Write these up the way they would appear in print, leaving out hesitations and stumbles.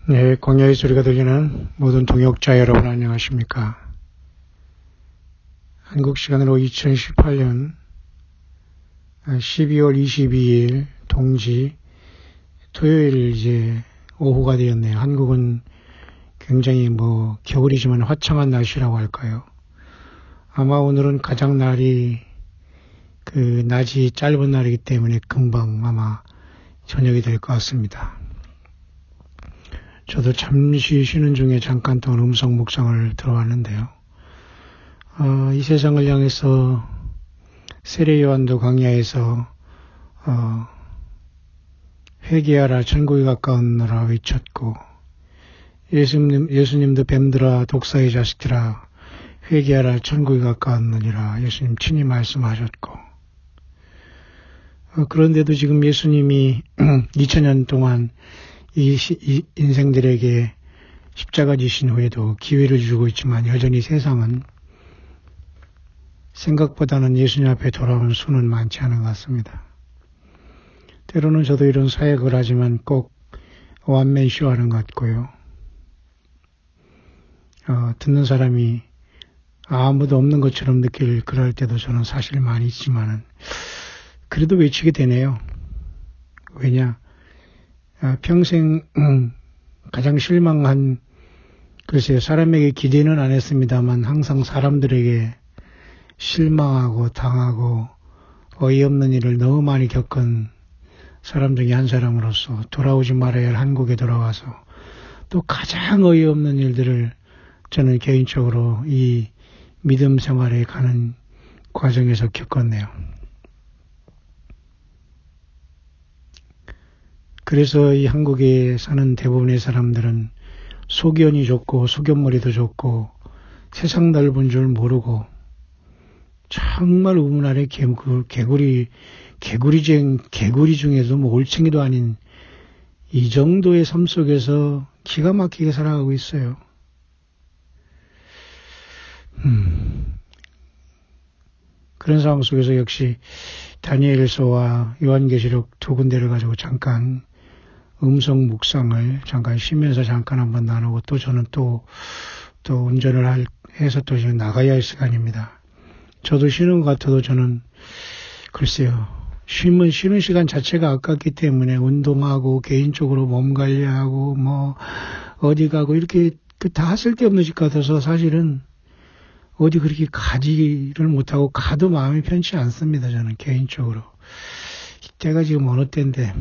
네, 광야의 소리가 들리는 모든 동역자 여러분 안녕하십니까? 한국 시간으로 2018년 12월 22일 동지 토요일 이제 오후가 되었네요. 한국은 굉장히 겨울이지만 화창한 날씨라고 할까요? 아마 오늘은 가장 낮이 짧은 날이기 때문에 금방 아마 저녁이 될 것 같습니다. 저도 잠시 쉬는 중에 잠깐 동안 음성 묵상을 들어왔는데요. 이 세상을 향해서 세례 요한도 광야에서 회개하라 천국이 가까웠노라 외쳤고, 예수님도 뱀들아 독사의 자식들아 회개하라 천국이 가까웠느니라 예수님 친히 말씀하셨고, 그런데도 지금 예수님이 2000년 동안 이 인생들에게 십자가 지신 후에도 기회를 주고 있지만 여전히 세상은 생각보다는 예수님 앞에 돌아오는 수는 많지 않은 것 같습니다. 때로는 저도 이런 사역을 하지만 꼭 원맨쇼 하는 것 같고요. 듣는 사람이 아무도 없는 것처럼 그럴 때도 저는 사실 많이 있지만은 그래도 외치게 되네요. 왜냐? 평생 가장 실망한, 글쎄요, 사람에게 기대는 안 했습니다만 항상 사람들에게 실망하고 당하고 어이없는 일을 너무 많이 겪은 사람 중에 한 사람으로서 돌아오지 말아야 할 한국에 돌아와서 또 가장 어이없는 일들을 저는 개인적으로 이 믿음 생활에 가는 과정에서 겪었네요. 그래서 이 한국에 사는 대부분의 사람들은 소견이 좋고 소견머리도 좋고 세상 넓은 줄 모르고 정말 우물 아래 개구리 중에도 올챙이도 아닌 이 정도의 삶 속에서 기가 막히게 살아가고 있어요. 그런 상황 속에서 역시 다니엘서와 요한계시록 두 군데를 가지고 잠깐 음성 묵상을 잠깐 쉬면서 잠깐 한번 나누고, 또 저는 또 운전을 해서 또 지금 나가야 할 시간입니다. 저도 쉬는 것 같아도 저는 글쎄요, 쉬는 시간 자체가 아깝기 때문에 운동하고 개인적으로 몸 관리하고 어디 가고 이렇게 다 쓸데없는 짓 같아서 사실은 어디 그렇게 가지를 못하고 가도 마음이 편치 않습니다. 저는 개인적으로. 이때가 지금 어느 때인데.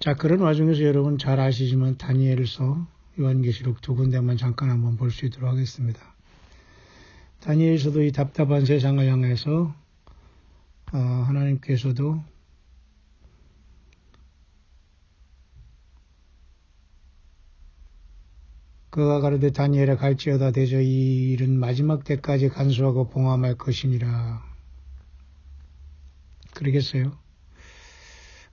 자, 그런 와중에서 여러분 잘 아시지만 다니엘서 요한계시록 두 군데만 잠깐 한번 볼 수 있도록 하겠습니다. 다니엘서도 이 답답한 세상을 향해서 하나님께서도 그가 가로되 다니엘아 갈지어다 대저 이 일은 마지막 때까지 간수하고 봉함할 것이니라. 그러겠어요?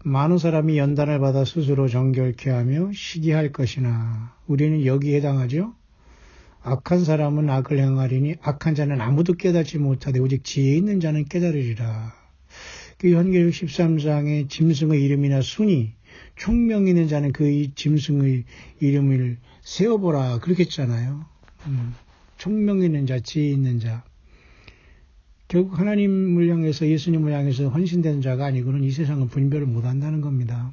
많은 사람이 연단을 받아 스스로 정결케 하며 시기할 것이나 우리는 여기에 해당하죠. 악한 사람은 악을 행하리니 악한 자는 아무도 깨닫지 못하되 오직 지혜 있는 자는 깨달으리라. 그 요한계시록 13장의 짐승의 이름이나 순이 총명 있는 자는 그 짐승의 이름을 세어보라 그렇게 했잖아요. 총명 있는 자, 지혜 있는 자. 결국 하나님을 향해서, 예수님을 향해서 헌신된 자가 아니고는 이 세상은 분별을 못한다는 겁니다.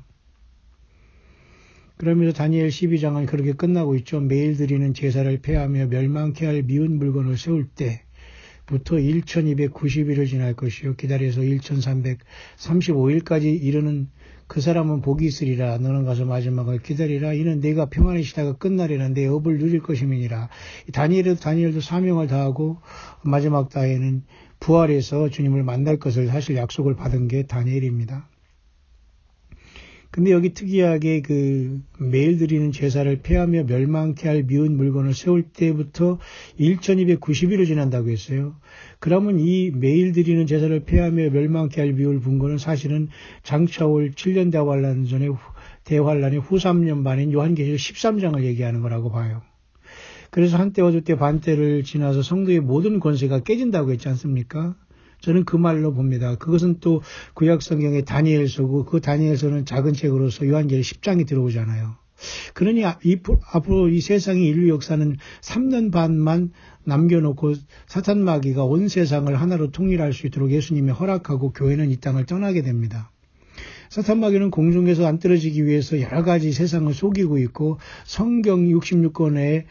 그러면서 다니엘 12장은 그렇게 끝나고 있죠. 매일 드리는 제사를 폐하며 멸망케 할 미운 물건을 세울 때부터 1290일을 지날 것이요 기다려서 1335일까지 이르는 그 사람은 복이 있으리라. 너는 가서 마지막을 기다리라. 이는 내가 평안의 시대가 끝나리라. 내 업을 누릴 것임이니라. 다니엘도 사명을 다하고 마지막 때에는 부활해서 주님을 만날 것을 사실 약속을 받은 게 다니엘입니다. 근데 여기 특이하게 매일 드리는 제사를 폐하며 멸망케 할 미운 물건을 세울 때부터 1290일을 지난다고 했어요. 그러면 이 매일 드리는 제사를 폐하며 멸망케 할 미운 물건은 사실은 장차올 7년 대환란의 후 3년 반인 요한계시록 13장을 얘기하는 거라고 봐요. 그래서 한때와 두때 반때를 지나서 성도의 모든 권세가 깨진다고 했지 않습니까? 저는 그 말로 봅니다. 그것은 또 구약 성경의 다니엘서고 그 다니엘서는 작은 책으로서 요한계시록 10장이 들어오잖아요. 그러니 앞으로 이 세상의 인류 역사는 3년 반만 남겨놓고 사탄 마귀가 온 세상을 하나로 통일할 수 있도록 예수님이 허락하고 교회는 이 땅을 떠나게 됩니다. 사탄 마귀는 공중에서 안 떨어지기 위해서 여러 가지 세상을 속이고 있고 성경 66권에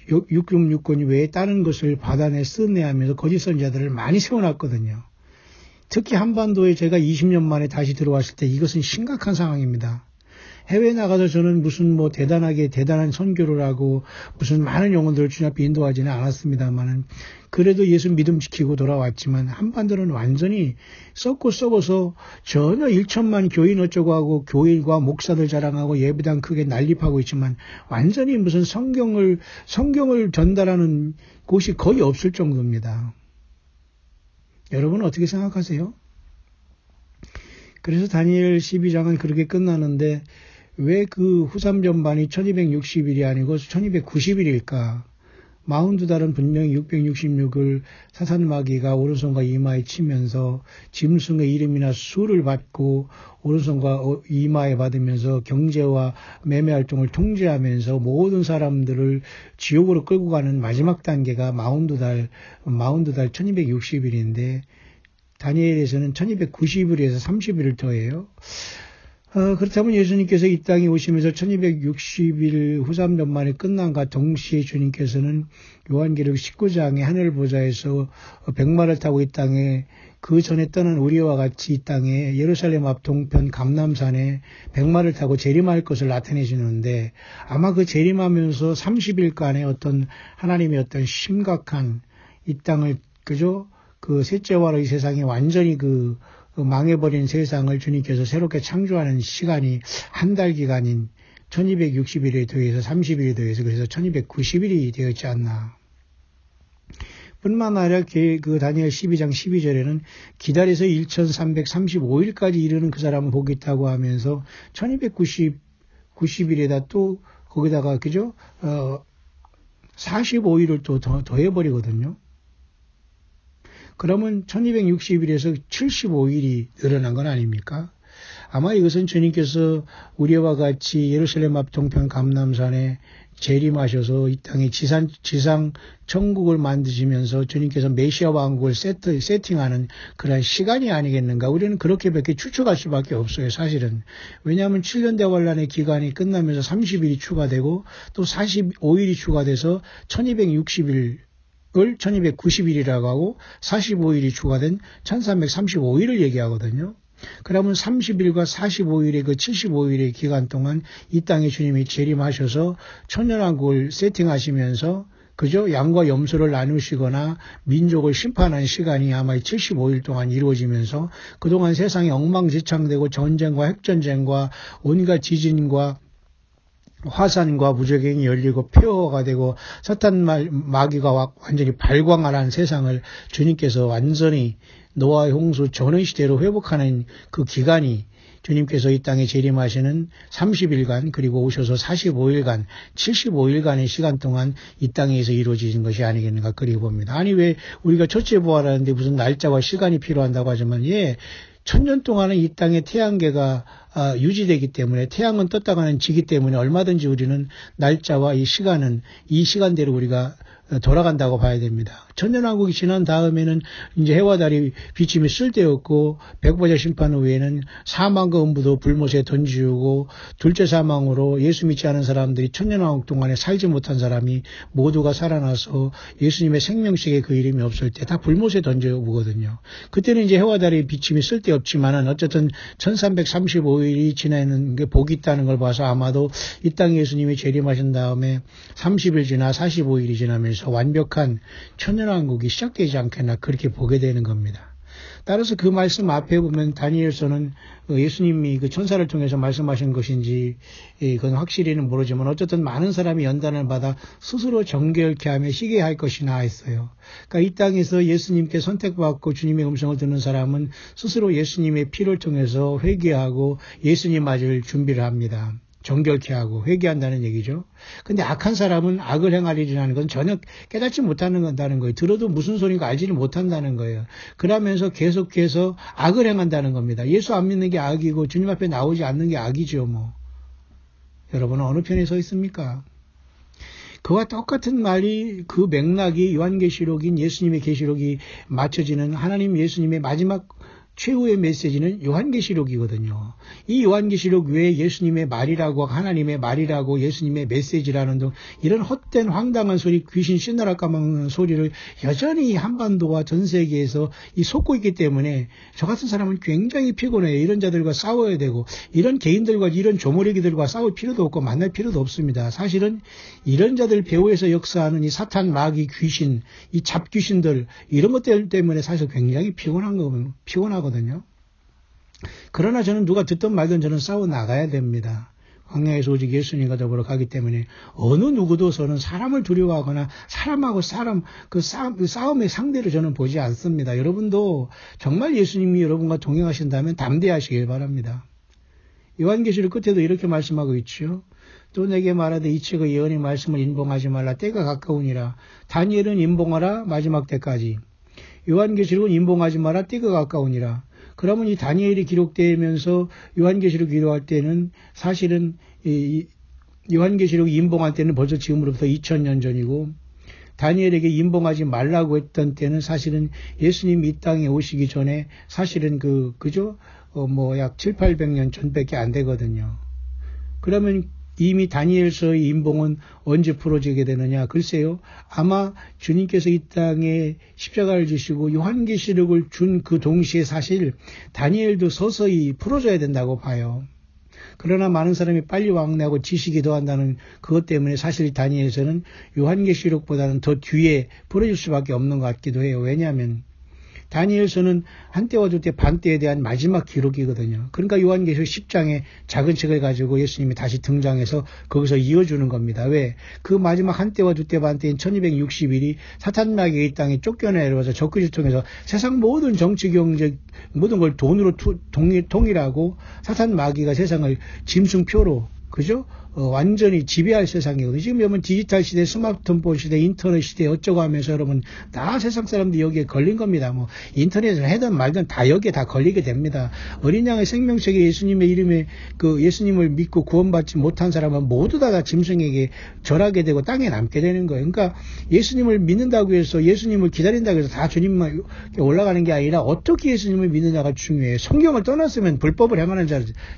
66권 외에 다른 것을 받아내 쓰내하면서 거짓 선지자들을 많이 세워놨거든요. 특히 한반도에 제가 20년 만에 다시 들어왔을 때 이것은 심각한 상황입니다. 해외에 나가서 저는 무슨 대단한 선교를 하고 무슨 많은 영혼들을 주님 앞에 인도하지는 않았습니다만은 그래도 예수 믿음 지키고 돌아왔지만 한반도는 완전히 썩어서 전혀 1천만 교인 어쩌고 하고 교인과 목사들 자랑하고 예배당 크게 난립하고 있지만 완전히 무슨 성경을 전달하는 곳이 거의 없을 정도입니다. 여러분은 어떻게 생각하세요? 그래서 다니엘 12장은 그렇게 끝나는데 왜 그 후삼전반이 1260일이 아니고 1290일일까? 42달은 분명히 666을 사탄 마귀가 오른손과 이마에 치면서 짐승의 이름이나 수를 받고 오른손과 이마에 받으면서 경제와 매매 활동을 통제하면서 모든 사람들을 지옥으로 끌고 가는 마지막 단계가 42달 1260일인데 다니엘에서는 1290일에서 30일을 더해요. 그렇다면 예수님께서 이 땅에 오시면서 1260일 후삼전만에 끝난과 동시에 주님께서는 요한계시록 19장의 하늘보좌에서 백마를 타고 이 땅에 그 전에 떠난 우리와 같이 이 땅에 예루살렘 앞 동편 감람산에 백마를 타고 재림할 것을 나타내시는데 아마 그 재림하면서 30일간의 어떤 하나님의 어떤 심각한 이 땅을 그저 그 셋째와로 이 세상에 완전히 그 망해버린 세상을 주님께서 새롭게 창조하는 시간이 한 달 기간인 1260일에 더해서 30일에 더해서 그래서 1290일이 되었지 않나. 뿐만 아니라 그 다니엘 12장 12절에는 기다려서 1335일까지 이르는 그 사람을 보겠다고 하면서 1290일에다 또 거기다가 그죠? 45일을 또 더해버리거든요. 그러면 1260일에서 75일이 늘어난 건 아닙니까? 아마 이것은 주님께서 우리와 같이 예루살렘 앞 동편 감람산에 재림하셔서 이 땅에 지상 천국을 만드시면서 주님께서 메시아 왕국을 세팅하는 그런 시간이 아니겠는가. 우리는 그렇게밖에 추측할 수밖에 없어요, 사실은. 왜냐하면 7년 대환란의 기간이 끝나면서 30일이 추가되고 또 45일이 추가돼서 1260일 을 1290일이라고 하고 45일이 추가된 1335일을 얘기하거든요. 그러면 30일과 45일의 그 75일의 기간 동안 이 땅에 주님이 재림하셔서 천년왕국을 세팅하시면서 그저 양과 염소를 나누시거나 민족을 심판한 시간이 아마 75일 동안 이루어지면서 그동안 세상이 엉망진창되고 전쟁과 핵전쟁과 온갖 지진과 화산과 무적행이 열리고 폐허가 되고 사탄 마귀가 완전히 발광하는 세상을 주님께서 완전히 노아의 홍수 전원 시대로 회복하는 그 기간이 주님께서 이 땅에 재림하시는 30일간 그리고 오셔서 45일간 75일간의 시간 동안 이 땅에서 이루어지는 것이 아니겠는가 그리 봅니다. 아니 왜 우리가 첫째 부활하는데 무슨 날짜와 시간이 필요한다고 하지만 1000년 동안은 이 땅에 태양계가 유지되기 때문에 태양은 떴다가는 지기 때문에 얼마든지 우리는 날짜와 이 시간대로 우리가 돌아간다고 봐야 됩니다. 천년왕국이 지난 다음에는 이제 해와 달이 비침이 쓸데없고 백보자 심판 후에는 사망과 음부도 불못에 던지우고 둘째 사망으로 예수 믿지 않은 사람들이 천년왕국 동안에 살지 못한 사람이 모두가 살아나서 예수님의 생명식에 그 이름이 없을 때 다 불못에 던져오거든요. 그때는 이제 해와 달이 비침이 쓸데없지만은 어쨌든 1335일이 지나는 게 복이 있다는 걸 봐서 아마도 이 땅에 예수님이 재림하신 다음에 30일 지나 45일이 지나면서 완벽한 천년왕국이 시작되지 않겠나 그렇게 보게 되는 겁니다. 따라서 그 말씀 앞에 보면 다니엘서는 예수님이 그 천사를 통해서 말씀하신 것인지 그건 확실히는 모르지만 어쨌든 많은 사람이 연단을 받아 스스로 정결케 하며 희게 할 것이나 했어요. 그러니까 이 땅에서 예수님께 선택받고 주님의 음성을 듣는 사람은 스스로 예수님의 피를 통해서 회개하고 예수님 맞을 준비를 합니다. 정결케 하고 회개한다는 얘기죠. 근데 악한 사람은 악을 행하리라는 건 전혀 깨닫지 못한다는 거예요. 들어도 무슨 소리인가 알지를 못한다는 거예요. 그러면서 계속해서 악을 행한다는 겁니다. 예수 안 믿는 게 악이고 주님 앞에 나오지 않는 게 악이죠, 뭐. 여러분은 어느 편에 서 있습니까? 그와 똑같은 말이 그 맥락이 요한계시록인 예수님의 계시록이 맞춰지는 하나님 예수님의 마지막 최후의 메시지는 요한계시록이거든요. 이 요한계시록 외에 예수님의 말이라고 하나님의 말이라고 예수님의 메시지라는 등 이런 헛된 황당한 소리 귀신 신나라 까먹는 소리를 여전히 한반도와 전 세계에서 쏟고 있기 때문에 저 같은 사람은 굉장히 피곤해요. 이런 자들과 싸워야 되고 이런 개인들과 이런 조모래기들과 싸울 필요도 없고 만날 필요도 없습니다. 사실은 이런 자들 배후에서 역사하는 이 사탄 마귀 귀신 이 잡귀신들 이런 것들 때문에 사실 굉장히 피곤하거든요. 그러나 저는 누가 듣든 말든 저는 싸워 나가야 됩니다. 광야에서 오직 예수님과 더불어 가기 때문에 어느 누구도 저는 사람을 두려워하거나 사람하고 사람 그 싸움의 상대로 저는 보지 않습니다. 여러분도 정말 예수님이 여러분과 동행하신다면 담대하시길 바랍니다. 요한계시록 끝에도 이렇게 말씀하고 있죠. 또 내게 말하되 이 책의 예언의 말씀을 인봉하지 말라. 때가 가까우니라. 다니엘은 인봉하라. 마지막 때까지. 요한계시록은 인봉하지 마라. 때가 가까우니라. 그러면 이 다니엘이 기록되면서 요한계시록 기록할 때는 사실은 요한계시록이 인봉할 때는 벌써 지금으로부터 2000년 전이고 다니엘에게 인봉하지 말라고 했던 때는 사실은 예수님이 이 땅에 오시기 전에 사실은 그죠? 약 7, 800년 전밖에 안 되거든요. 그러면 이미 다니엘서의 인봉은 언제 풀어지게 되느냐? 글쎄요. 아마 주님께서 이 땅에 십자가를 지시고 요한계시록을 준 그 동시에 사실 다니엘도 서서히 풀어져야 된다고 봐요. 그러나 많은 사람이 빨리 왕래하고 지식이 더한다는 그것 때문에 사실 다니엘서는 요한계시록보다는 더 뒤에 풀어질 수밖에 없는 것 같기도 해요. 왜냐하면 다니엘서는 한때와 두때 반때에 대한 마지막 기록이거든요. 그러니까 요한계시록 10장에 작은 책을 가지고 예수님이 다시 등장해서 거기서 이어주는 겁니다. 왜? 그 마지막 한때와 두때 반때인 1260일이 사탄 마귀가 이 땅에 쫓겨내려와서 적그리스도를 통해서 세상 모든 정치 경제 모든 걸 돈으로 통일하고 사탄 마귀가 세상을 짐승표로 그죠? 완전히 지배할 세상이거든요. 지금 여러분 디지털 시대, 스마트폰 시대, 인터넷 시대 어쩌고 하면서 여러분 다 세상 사람들이 여기에 걸린 겁니다. 인터넷을 하든 말든 다 여기에 다 걸리게 됩니다. 어린 양의 생명책에 예수님의 이름에 예수님을 믿고 구원받지 못한 사람은 모두 다 짐승에게 절하게 되고 땅에 남게 되는 거예요. 그러니까 예수님을 믿는다고 해서 예수님을 기다린다고 해서 다 주님만 올라가는 게 아니라 어떻게 예수님을 믿느냐가 중요해요. 성경을 떠났으면 불법을 행하는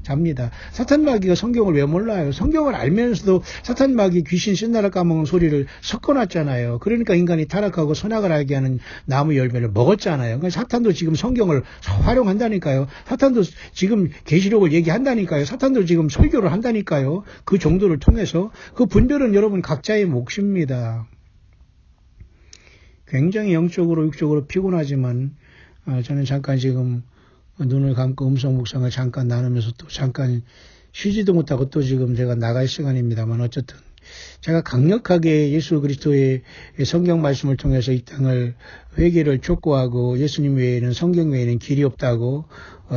자입니다. 사탄 마귀가 성경을 왜 몰라요? 성경을 알면서도 사탄 마귀 귀신 신나라 까먹는 소리를 섞어놨잖아요. 그러니까 인간이 타락하고 선악을 알게 하는 나무 열매를 먹었잖아요. 그러니까 사탄도 지금 성경을 활용한다니까요. 사탄도 지금 계시록을 얘기한다니까요. 사탄도 지금 설교를 한다니까요. 그 정도를 통해서 그 분별은 여러분 각자의 몫입니다. 굉장히 영적으로 육적으로 피곤하지만 저는 잠깐 지금 눈을 감고 음성 묵상을 잠깐 나누면서 또 잠깐 쉬지도 못하고 또 지금 제가 나갈 시간입니다만 어쨌든 제가 강력하게 예수 그리스도의 성경 말씀을 통해서 이 땅을 회개를 촉구하고 예수님 외에는 성경 외에는 길이 없다고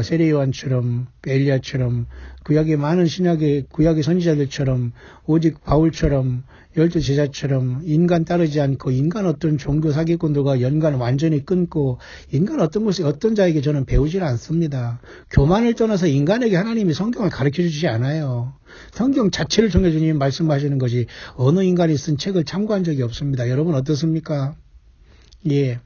세례 요한처럼 엘리야처럼 구약의 많은 구약의 선지자들처럼 오직 바울처럼 12 제자처럼 인간 따르지 않고 인간 어떤 종교 사기꾼들과 연관 완전히 끊고 인간 어떤 자에게 저는 배우질 않습니다. 교만을 떠나서 인간에게 하나님이 성경을 가르쳐 주지 않아요. 성경 자체를 통해 주님이 말씀하시는 것이 어느 인간이 쓴 책을 참고한 적이 없습니다. 여러분 어떻습니까? 예.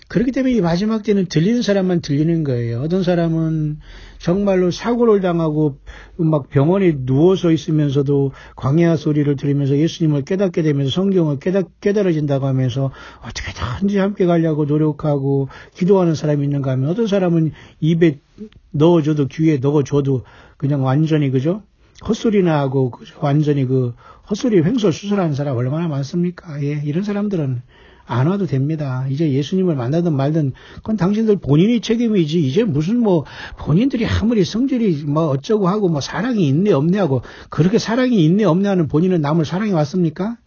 그렇기 때문에 이 마지막 때는 들리는 사람만 들리는 거예요. 어떤 사람은 정말로 사고를 당하고 막 병원에 누워서 있으면서도 광야 소리를 들으면서 예수님을 깨닫게 되면서 성경을 깨달아진다고 하면서 어떻게든지 함께 가려고 노력하고 기도하는 사람이 있는가 하면 어떤 사람은 입에 넣어줘도 귀에 넣어줘도 그냥 완전히 그죠? 헛소리나 하고 완전히 헛소리 횡설 수설하는 사람 얼마나 많습니까? 예, 이런 사람들은 안 와도 됩니다. 이제 예수님을 만나든 말든 그건 당신들 본인이 책임이지. 이제 무슨 본인들이 아무리 성질이 어쩌고 하고 사랑이 있네 없네 하고 그렇게 사랑이 있네 없네 하는 본인은 남을 사랑해 왔습니까?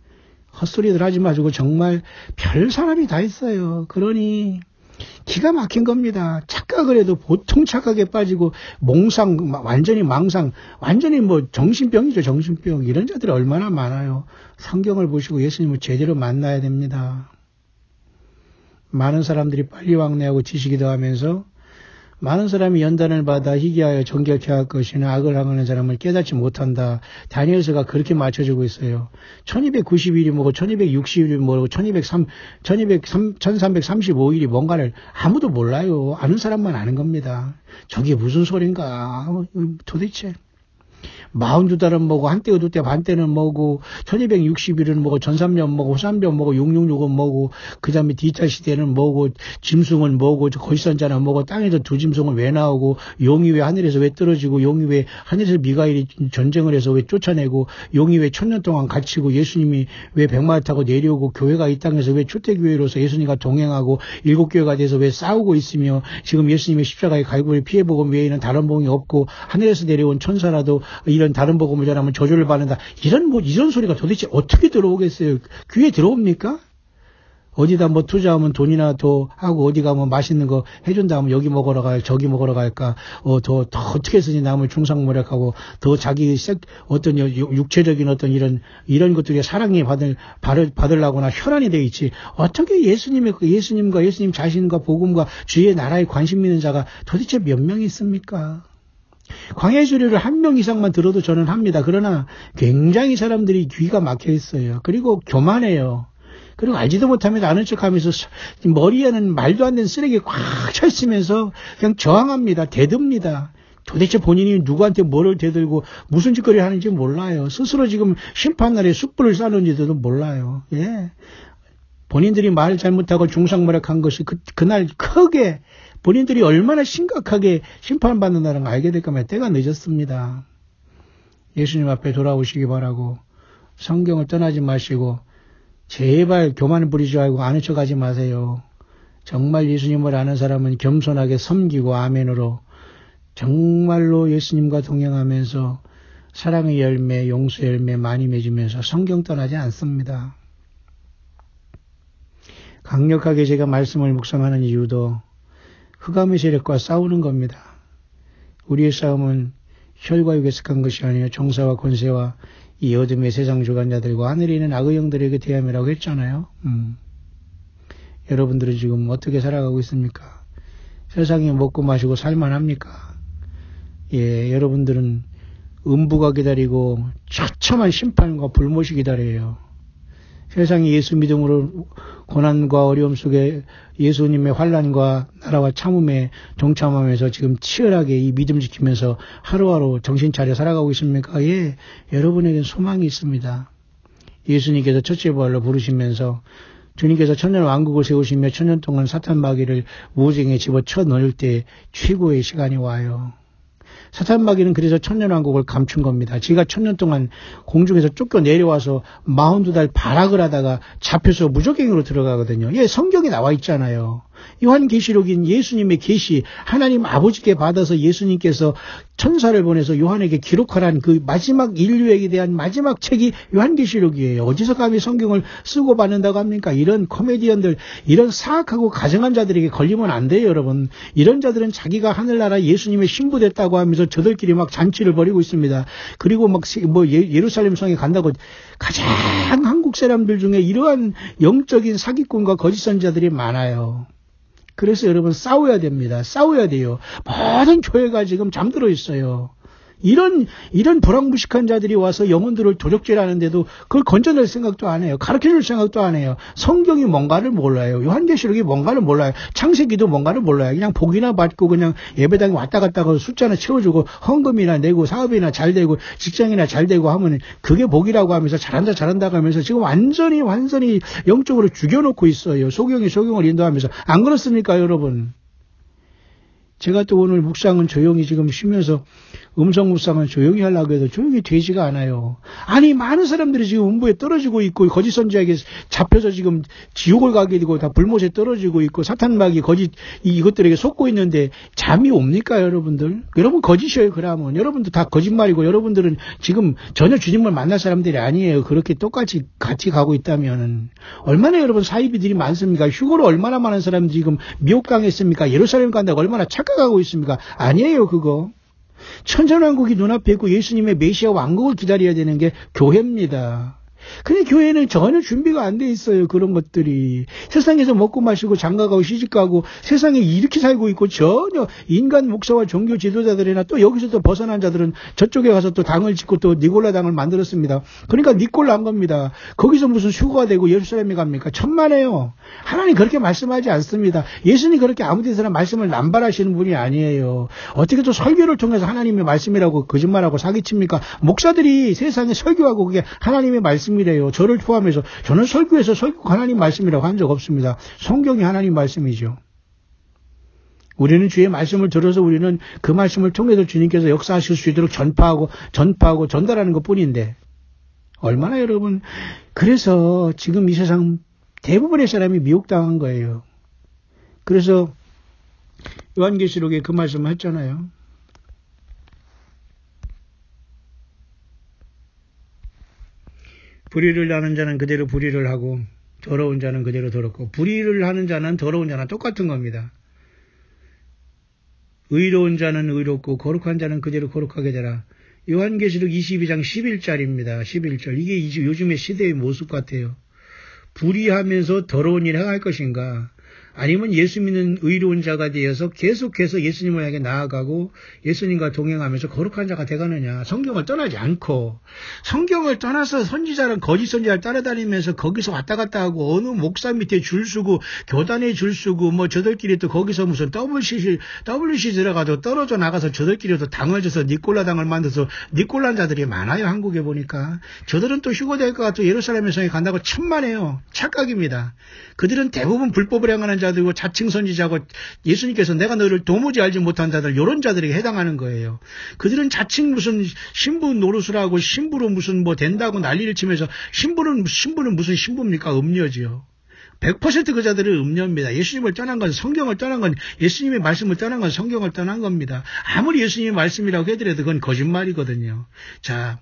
헛소리들 하지 마시고 정말 별 사람이 다 있어요. 그러니 기가 막힌 겁니다. 착각을 해도 보통 착각에 빠지고 완전히 망상, 완전히 정신병이죠. 정신병. 이런 자들이 얼마나 많아요. 성경을 보시고 예수님을 제대로 만나야 됩니다. 많은 사람들이 빨리 왕래하고 지식이 더하면서 많은 사람이 연단을 받아 희귀하여 정결케 할 것이나 악을 행하는 사람을 깨닫지 못한다. 다니엘서가 그렇게 맞춰주고 있어요. 1290일이 뭐고 1260일이 뭐고 1335일이 뭔가를 아무도 몰라요. 아는 사람만 아는 겁니다. 저게 무슨 소린가 도대체. 42달은 뭐고 한때가 두때 반때는 뭐고 1260일은 뭐고 전삼년 뭐고 후삼년 뭐고 666은 뭐고 그 다음에 D자 시대는 뭐고 짐승은 뭐고 거짓선자는 뭐고 땅에서 두 짐승은 왜 나오고 용이 왜 하늘에서 왜 떨어지고 용이 왜 하늘에서 미가엘이 전쟁을 해서 왜 쫓아내고 용이 왜 1000년 동안 갇히고 예수님이 왜 백마를 타고 내려오고 교회가 이 땅에서 왜 초대교회로서 예수님과 동행하고 7교회가 돼서 왜 싸우고 있으며 지금 예수님의 십자가의 갈고리 피해복음 외에는 다른 복음이 없고 하늘에서 내려온 천사라도 이런 다른 복음을 전하면 저주를 받는다. 이런 소리가 도대체 어떻게 들어오겠어요? 귀에 들어옵니까? 어디다 뭐 투자하면 돈이나 더 하고 어디 가면 맛있는 거 해준다 하면 여기 먹으러 가요, 저기 먹으러 갈까? 더 어떻게 쓰니 남을 중상모략하고 더 자기 어떤 육체적인 어떤 이런 것들이 사랑이 받으려거나 혈안이 돼 있지. 어떻게 예수님과 예수님 자신과 복음과 주의 나라에 관심 있는 자가 도대체 몇 명이 있습니까? 광야의 주리를 한 명 이상만 들어도 저는 합니다. 그러나 굉장히 사람들이 귀가 막혀 있어요. 그리고 교만해요. 그리고 알지도 못하면서 아는 척하면서 머리에는 말도 안 되는 쓰레기 꽉 차 있으면서 그냥 저항합니다. 대듭니다. 도대체 본인이 누구한테 뭐를 대들고 무슨 짓거리 하는지 몰라요. 스스로 지금 심판날에 숯불을 쌓는지도 몰라요. 예. 본인들이 말 잘못하고 중상모략한 것이 그날 크게 본인들이 얼마나 심각하게 심판받는다는 걸 알게 될 거면 때가 늦었습니다. 예수님 앞에 돌아오시기 바라고 성경을 떠나지 마시고 제발 교만을 부리지 말고 아는 척하지 마세요. 정말 예수님을 아는 사람은 겸손하게 섬기고 아멘으로 정말로 예수님과 동행하면서 사랑의 열매, 용서의 열매 많이 맺으면서 성경 떠나지 않습니다. 강력하게 제가 말씀을 묵상하는 이유도 흑암의 세력과 싸우는 겁니다. 우리의 싸움은 혈과 육에 속한 것이 아니요 정사와 권세와 이 어둠의 세상 주관자들과 하늘에 있는 악의 영들에게 대함이라고 했잖아요. 여러분들은 지금 어떻게 살아가고 있습니까? 세상에 먹고 마시고 살만합니까? 예, 여러분들은 음부가 기다리고 처참한 심판과 불못이 기다려요. 세상이 예수 믿음으로 고난과 어려움 속에 예수님의 환난과 나라와 참음에 동참하면서 지금 치열하게 이 믿음 지키면서 하루하루 정신 차려 살아가고 있습니까? 예, 여러분에겐 소망이 있습니다. 예수님께서 첫째 부활로 부르시면서 주님께서 천년 왕국을 세우시며 천년 동안 사탄 마귀를 우쟁에 집어쳐 넣을 때 최고의 시간이 와요. 사탄 마귀는 그래서 천년왕국을 감춘 겁니다. 지가 천년 동안 공중에서 쫓겨 내려와서 42달 발악을 하다가 잡혀서 무적행으로 들어가거든요. 예, 성경에 나와 있잖아요. 요한계시록인 예수님의 계시, 하나님 아버지께 받아서 예수님께서 천사를 보내서 요한에게 기록하라는 그 마지막 인류에 대한 마지막 책이 요한계시록이에요. 어디서 감히 성경을 쓰고 받는다고 합니까? 이런 코미디언들, 이런 사악하고 가증한 자들에게 걸리면 안 돼요, 여러분. 이런 자들은 자기가 하늘나라 예수님의 신부됐다고 하면서 저들끼리 막 잔치를 벌이고 있습니다. 그리고 막 예루살렘 성에 간다고 가장 한국 사람들 중에 이러한 영적인 사기꾼과 거짓 선자들이 많아요. 그래서 여러분 싸워야 됩니다. 싸워야 돼요. 모든 교회가 지금 잠들어 있어요. 이런 불황무식한 자들이 와서 영혼들을 도적질하는데도 그걸 건져낼 생각도 안 해요. 가르쳐줄 생각도 안 해요. 성경이 뭔가를 몰라요. 요한계시록이 뭔가를 몰라요. 창세기도 뭔가를 몰라요. 그냥 복이나 받고 그냥 예배당에 왔다 갔다 하고 숫자나 채워주고 헌금이나 내고 사업이나 잘 되고 직장이나 잘 되고 하면 그게 복이라고 하면서 잘한다 하면서 지금 완전히 영적으로 죽여놓고 있어요. 소경을 인도하면서. 안 그렇습니까, 여러분? 제가 또 오늘 묵상은 조용히 지금 쉬면서 음성 묵상은 조용히 하려고 해도 조용히 되지가 않아요. 아니, 많은 사람들이 지금 음부에 떨어지고 있고 거짓 선지자에게 잡혀서 지금 지옥을 가게 되고 다 불못에 떨어지고 있고 사탄마귀 이것들에게 속고 있는데 잠이 옵니까, 여러분들? 여러분 거짓이에요, 그러면. 여러분도 다 거짓말이고 여러분들은 지금 전혀 주님을 만날 사람들이 아니에요. 그렇게 똑같이 같이 가고 있다면은. 얼마나 여러분 사이비들이 많습니까? 휴거로 얼마나 많은 사람들이 지금 미혹당했습니까? 예루살렘 간다고 얼마나 착각하고 있습니까? 아니에요, 그거. 천천왕국이 눈앞에 있고 예수님의 메시아 왕국을 기다려야 되는 게 교회입니다. 근데 교회는 전혀 준비가 안 돼 있어요. 그런 것들이. 세상에서 먹고 마시고 장가가고 시집가고 세상에 이렇게 살고 있고 전혀 인간 목사와 종교 지도자들이나 또 여기서 또 벗어난 자들은 저쪽에 가서 또 당을 짓고 또 니골라 당을 만들었습니다. 그러니까 니골라 한 겁니다. 거기서 무슨 휴거가 되고 예루살렘에 갑니까? 천만에요. 하나님 그렇게 말씀하지 않습니다. 예수님 그렇게 아무 데서나 말씀을 남발하시는 분이 아니에요. 어떻게 또 설교를 통해서 하나님의 말씀이라고 거짓말하고 사기칩니까? 목사들이 세상에 설교하고 그게 하나님의 말씀이래요. 저를 포함해서 저는 설교에서 설교 하나님 말씀이라고 한 적 없습니다. 성경이 하나님 말씀이죠. 우리는 주의 말씀을 들어서 우리는 그 말씀을 통해서 주님께서 역사하실 수 있도록 전파하고 전달하는 것뿐인데 얼마나 여러분 그래서 지금 이 세상 대부분의 사람이 미혹당한 거예요. 그래서 요한계시록에 그 말씀을 했잖아요. 불의를 하는 자는 그대로 불의를 하고 더러운 자는 그대로 더럽고 불의를 하는 자는 더러운 자는 똑같은 겁니다. 의로운 자는 의롭고 거룩한 자는 그대로 거룩하게 되라. 요한계시록 22장 11절입니다. 11절. 이게 요즘의 시대의 모습 같아요. 불의하면서 더러운 일을 행할 것인가? 아니면 예수 믿는 의로운 자가 되어서 계속해서 예수님을 향해 나아가고 예수님과 동행하면서 거룩한 자가 되가느냐. 성경을 떠나지 않고 성경을 떠나서 선지자랑 거짓 선지자를 따라다니면서 거기서 왔다 갔다 하고 어느 목사 밑에 줄 서고 교단에 줄 서고 뭐 저들끼리 또 거기서 무슨 WC 들어가도 떨어져 나가서 저들끼리 또 당을 져서 니콜라 당을 만들어서 니콜란 자들이 많아요. 한국에 보니까. 저들은 또 휴거될 것 같고 예루살렘 성에 간다고 천만에요. 착각입니다. 그들은 대부분 불법을 행하는 자들이고 자칭 선지자고 예수님께서 내가 너를 도무지 알지 못한 자들 이런 자들에게 해당하는 거예요. 그들은 자칭 무슨 신부 노릇을 하고 신부로 무슨 뭐 된다고 난리를 치면서 신부는 무슨 신부입니까? 음녀지요. 100% 그 자들은 음녀입니다. 예수님을 떠난 건 성경을 떠난 건 예수님의 말씀을 떠난 건 성경을 떠난 겁니다. 아무리 예수님의 말씀이라고 해더라도 그건 거짓말이거든요. 자,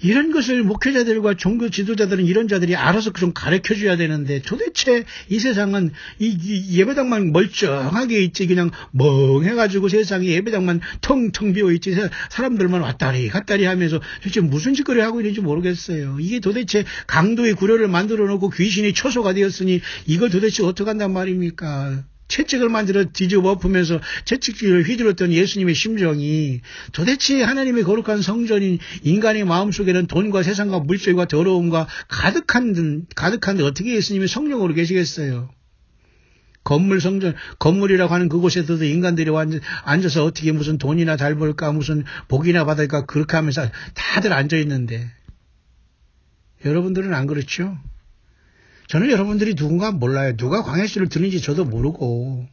이런 것을 목회자들과 종교 지도자들은 이런 자들이 알아서 좀 가르쳐줘야 되는데 도대체 이 세상은 이 예배당만 멀쩡하게 있지 그냥 멍해가지고 세상에 예배당만 텅텅 비어있지 사람들만 왔다리 갔다리 하면서 도대체 무슨 짓거리 하고 있는지 모르겠어요. 이게 도대체 강도의 구려를 만들어 놓고 귀신이 처소가 되었으니 이걸 도대체 어떻게 한단 말입니까? 채찍을 만들어 뒤집어 엎으면서 채찍질을 휘둘렀던 예수님의 심정이 도대체 하나님의 거룩한 성전인 인간의 마음속에는 돈과 세상과 물질과 더러움과 가득한데 어떻게 예수님이 성령으로 계시겠어요? 건물이라고 하는 그곳에서도 인간들이 앉아서 어떻게 무슨 돈이나 잘 벌까 무슨 복이나 받을까 그렇게 하면서 다들 앉아있는데 여러분들은 안 그렇죠? 저는 여러분들이 누군가 몰라요. 누가 광야씨를 듣는지 저도 모르고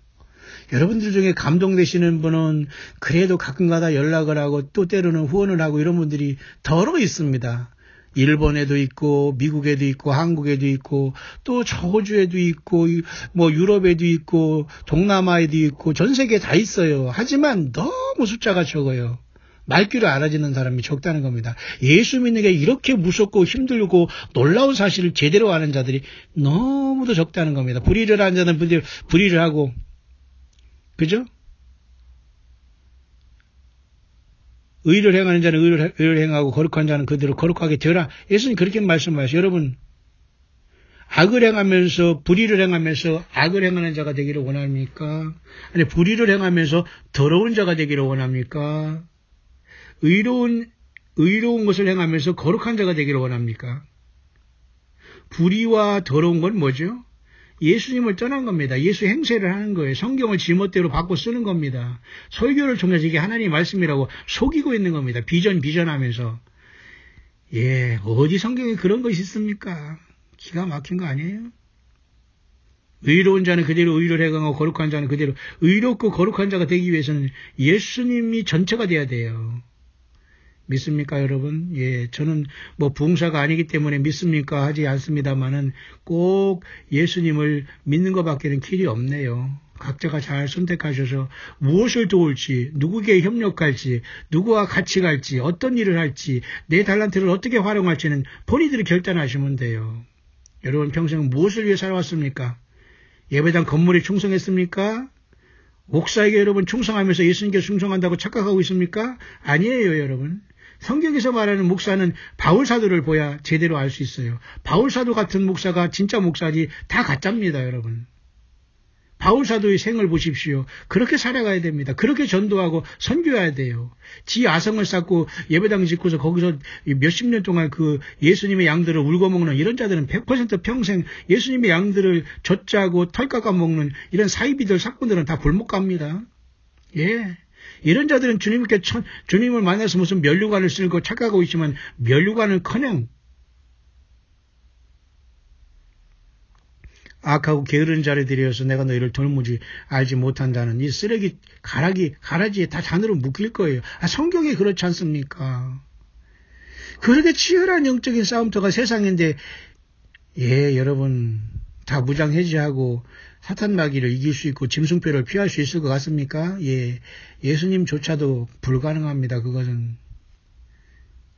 여러분들 중에 감동되시는 분은 그래도 가끔가다 연락을 하고 또 때로는 후원을 하고 이런 분들이 더러 있습니다. 일본에도 있고 미국에도 있고 한국에도 있고 또 호주에도 있고 뭐 유럽에도 있고 동남아에도 있고 전 세계에 다 있어요. 하지만 너무 숫자가 적어요. 말귀를 알아듣는 사람이 적다는 겁니다. 예수 믿는 게 이렇게 무섭고 힘들고 놀라운 사실을 제대로 아는 자들이 너무도 적다는 겁니다. 불의를 하는 자는 불의를 하고 그죠? 의를 행하는 자는 의를 행하고 거룩한 자는 그대로 거룩하게 되라. 예수님 그렇게 말씀하셔요. 여러분 악을 행하면서 불의를 행하면서 악을 행하는 자가 되기를 원합니까? 아니 불의를 행하면서 더러운 자가 되기를 원합니까? 의로운 것을 행하면서 거룩한 자가 되기를 원합니까? 불의와 더러운 건 뭐죠? 예수님을 떠난 겁니다. 예수 행세를 하는 거예요. 성경을 지멋대로 바꿔 쓰는 겁니다. 설교를 통해서 이게 하나님의 말씀이라고 속이고 있는 겁니다. 비전하면서. 예, 어디 성경에 그런 것이 있습니까? 기가 막힌 거 아니에요? 의로운 자는 그대로 의를 행하고 거룩한 자는 그대로 의롭고 거룩한 자가 되기 위해서는 예수님이 전체가 돼야 돼요. 믿습니까, 여러분? 예, 저는 뭐 부흥사가 아니기 때문에 믿습니까 하지 않습니다만은 꼭 예수님을 믿는 것밖에는 길이 없네요. 각자가 잘 선택하셔서 무엇을 도울지, 누구에게 협력할지, 누구와 같이 갈지, 어떤 일을 할지, 내 달란트를 어떻게 활용할지는 본인들이 결단하시면 돼요. 여러분 평생 무엇을 위해 살아왔습니까? 예배당 건물에 충성했습니까? 목사에게 여러분 충성하면서 예수님께 충성한다고 착각하고 있습니까? 아니에요, 여러분. 성경에서 말하는 목사는 바울사도를 보야 제대로 알 수 있어요. 바울사도 같은 목사가 진짜 목사지 다 가짜입니다, 여러분. 바울사도의 생을 보십시오. 그렇게 살아가야 됩니다. 그렇게 전도하고 선교해야 돼요. 지 아성을 쌓고 예배당 짓고서 거기서 몇십 년 동안 그 예수님의 양들을 울고 먹는 이런 자들은 100% 평생 예수님의 양들을 젖짜고 털 깎아 먹는 이런 사이비들 사건들은 다 불못 갑니다. 예. 이런 자들은 주님을 만나서 무슨 면류관을 쓸고 착각하고 있지만 면류관은커녕 악하고 게으른 자를 들여서 내가 너희를 돌무지 알지 못한다는 이 쓰레기 가라지에 다 잔으로 묶일 거예요. 성경이 그렇지 않습니까? 그렇게 치열한 영적인 싸움터가 세상인데 여러분 다 무장해제하고 사탄 마귀를 이길 수 있고 짐승표를 피할 수 있을 것 같습니까? 예수님조차도 불가능합니다. 그것은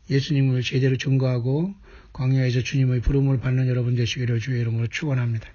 예수님을 제대로 증거하고 광야에서 주님의 부름을 받는 여러분 되시기를 주의 이름으로 축원합니다.